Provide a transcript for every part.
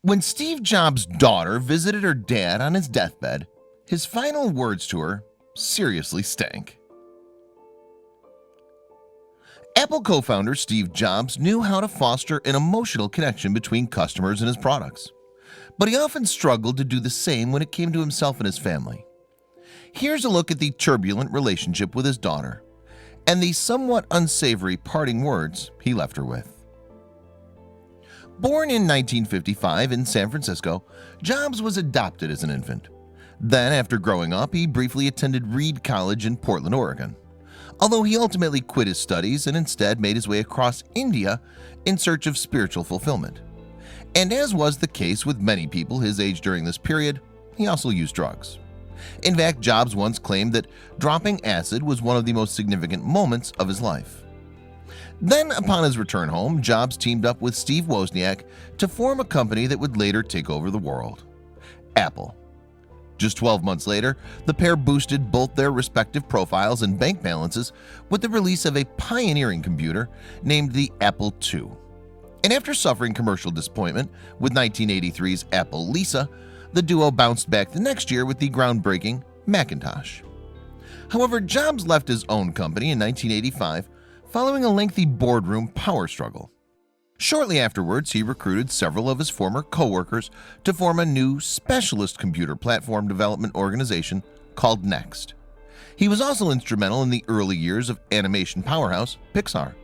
When Steve Jobs' daughter visited her dad on his deathbed, his final words to her seriously stank. Apple co-founder Steve Jobs knew how to foster an emotional connection between customers and his products, but he often struggled to do the same when it came to himself and his family. Here's a look at the turbulent relationship with his daughter and the somewhat unsavory parting words he left her with. Born in 1955 in San Francisco, Jobs was adopted as an infant. Then, after growing up, he briefly attended Reed College in Portland, Oregon, although he ultimately quit his studies and instead made his way across India in search of spiritual fulfillment. And as was the case with many people his age during this period, he also used drugs. In fact, Jobs once claimed that dropping acid was one of the most significant moments of his life. Then, upon his return home, Jobs teamed up with Steve Wozniak to form a company that would later take over the world, Apple. Just 12 months later, the pair boosted both their respective profiles and bank balances with the release of a pioneering computer named the Apple II. And after suffering commercial disappointment with 1983's Apple Lisa, the duo bounced back the next year with the groundbreaking Macintosh. However, Jobs left his own company in 1985 following a lengthy boardroom power struggle. Shortly afterwards, he recruited several of his former co-workers to form a new specialist computer platform development organization called Next. He was also instrumental in the early years of animation powerhouse Pixar.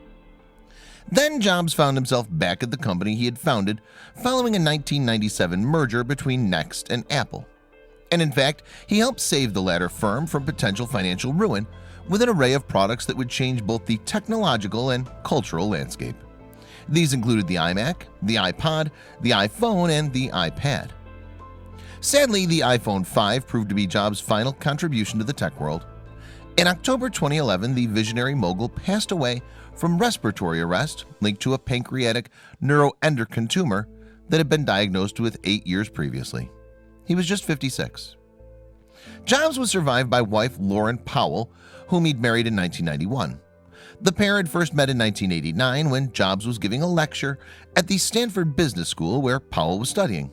Then Jobs found himself back at the company he had founded following a 1997 merger between Next and Apple. And in fact, he helped save the latter firm from potential financial ruin with an array of products that would change both the technological and cultural landscape. These included the iMac, the iPod, the iPhone, and the iPad. Sadly, the iPhone 5 proved to be Jobs' final contribution to the tech world. In October 2011, the visionary mogul passed away from respiratory arrest linked to a pancreatic neuroendocrine tumor that had been diagnosed with 8 years previously. He was just 56. Jobs was survived by wife Lauren Powell, whom he'd married in 1991. The pair had first met in 1989 when Jobs was giving a lecture at the Stanford Business School where Powell was studying.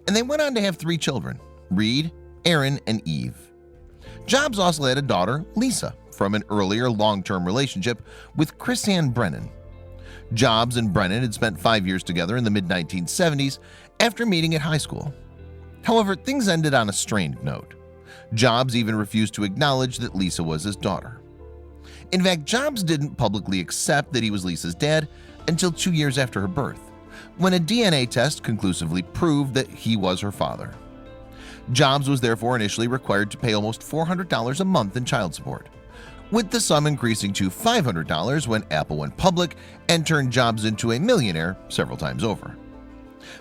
And they went on to have 3 children, Reed, Aaron, and Eve. Jobs also had a daughter, Lisa, from an earlier long-term relationship with Chrisanne Brennan. Jobs and Brennan had spent 5 years together in the mid-1970s after meeting at high school. However, things ended on a strained note. Jobs even refused to acknowledge that Lisa was his daughter. In fact, Jobs didn't publicly accept that he was Lisa's dad until 2 years after her birth, when a DNA test conclusively proved that he was her father. Jobs was therefore initially required to pay almost $400 a month in child support, with the sum increasing to $500 when Apple went public and turned Jobs into a millionaire several times over.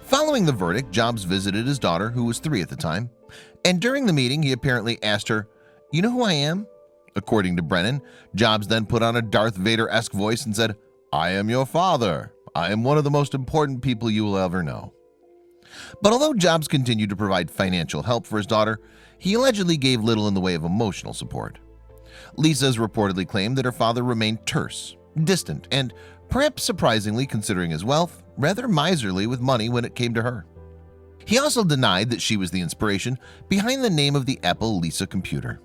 Following the verdict, Jobs visited his daughter, who was 3 at the time, and during the meeting he apparently asked her, "You know who I am?" According to Brennan, Jobs then put on a Darth Vader-esque voice and said, "I am your father. I am one of the most important people you will ever know." But although Jobs continued to provide financial help for his daughter, he allegedly gave little in the way of emotional support. Lisa's reportedly claimed that her father remained terse, distant, and, perhaps surprisingly considering his wealth, rather miserly with money when it came to her. He also denied that she was the inspiration behind the name of the Apple Lisa computer.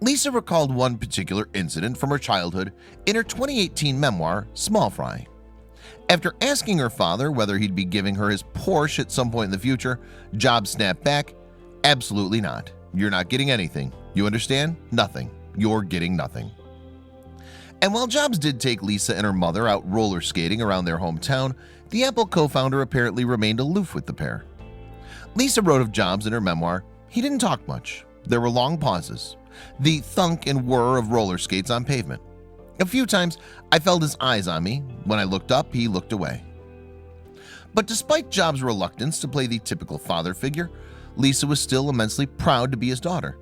Lisa recalled one particular incident from her childhood in her 2018 memoir, Small Fry. After asking her father whether he'd be giving her his Porsche at some point in the future, Jobs snapped back, "Absolutely not. You're not getting anything. You understand? Nothing. You're getting nothing." And while Jobs did take Lisa and her mother out roller skating around their hometown, the Apple co-founder apparently remained aloof with the pair. Lisa wrote of Jobs in her memoir, "He didn't talk much. There were long pauses, the thunk and whir of roller skates on pavement. A few times I felt his eyes on me. When I looked up, he looked away." But despite Jobs' reluctance to play the typical father figure, Lisa was still immensely proud to be his daughter.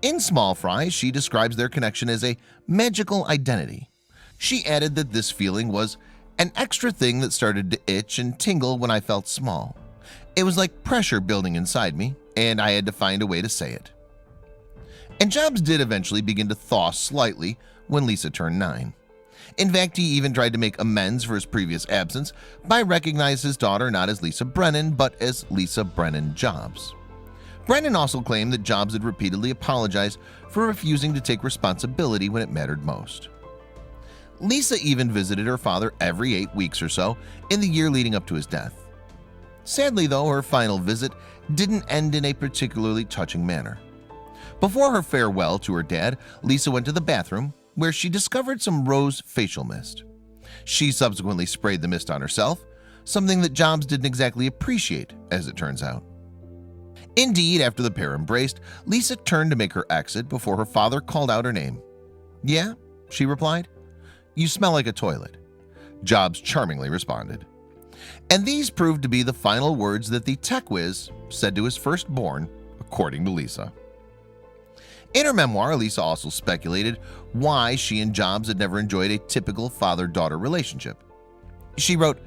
In Small Fry, she describes their connection as a magical identity. She added that this feeling was an extra thing that started to itch and tingle when I felt small. It was like pressure building inside me, and I had to find a way to say it. And Jobs did eventually begin to thaw slightly when Lisa turned 9. In fact, he even tried to make amends for his previous absence by recognizing his daughter not as Lisa Brennan but as Lisa Brennan-Jobs. Brennan also claimed that Jobs had repeatedly apologized for refusing to take responsibility when it mattered most. Lisa even visited her father every 8 weeks or so in the year leading up to his death. Sadly, though, her final visit didn't end in a particularly touching manner. Before her farewell to her dad, Lisa went to the bathroom where she discovered some rose facial mist. She subsequently sprayed the mist on herself, something that Jobs didn't exactly appreciate, as it turns out. Indeed, after the pair embraced, Lisa turned to make her exit before her father called out her name. "Yeah," she replied. "You smell like a toilet," Jobs charmingly responded. And these proved to be the final words that the tech whiz said to his firstborn, according to Lisa. In her memoir, Lisa also speculated why she and Jobs had never enjoyed a typical father-daughter relationship. She wrote,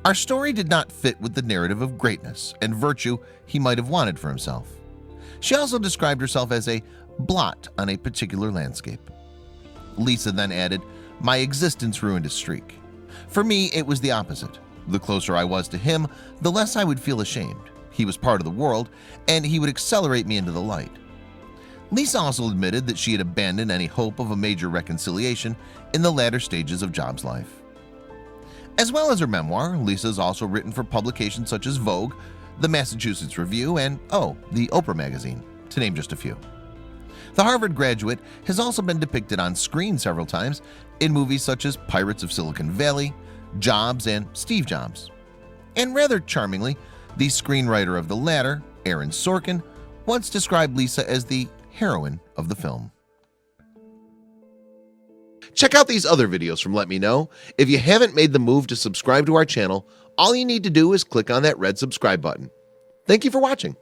"Our story did not fit with the narrative of greatness and virtue he might have wanted for himself." She also described herself as a blot on a particular landscape. Lisa then added, "My existence ruined his streak. For me, it was the opposite. The closer I was to him, the less I would feel ashamed. He was part of the world, and he would accelerate me into the light." Lisa also admitted that she had abandoned any hope of a major reconciliation in the latter stages of Jobs' life. As well as her memoir, Lisa has also written for publications such as Vogue, the Massachusetts Review, and the Oprah magazine, to name just a few. The Harvard graduate has also been depicted on screen several times in movies such as Pirates of Silicon Valley, Jobs, and Steve Jobs. And rather charmingly, the screenwriter of the latter, Aaron Sorkin, once described Lisa as the heroine of the film. Check out these other videos from Let Me Know. If you haven't made the move to subscribe to our channel, all you need to do is click on that red subscribe button. Thank you for watching.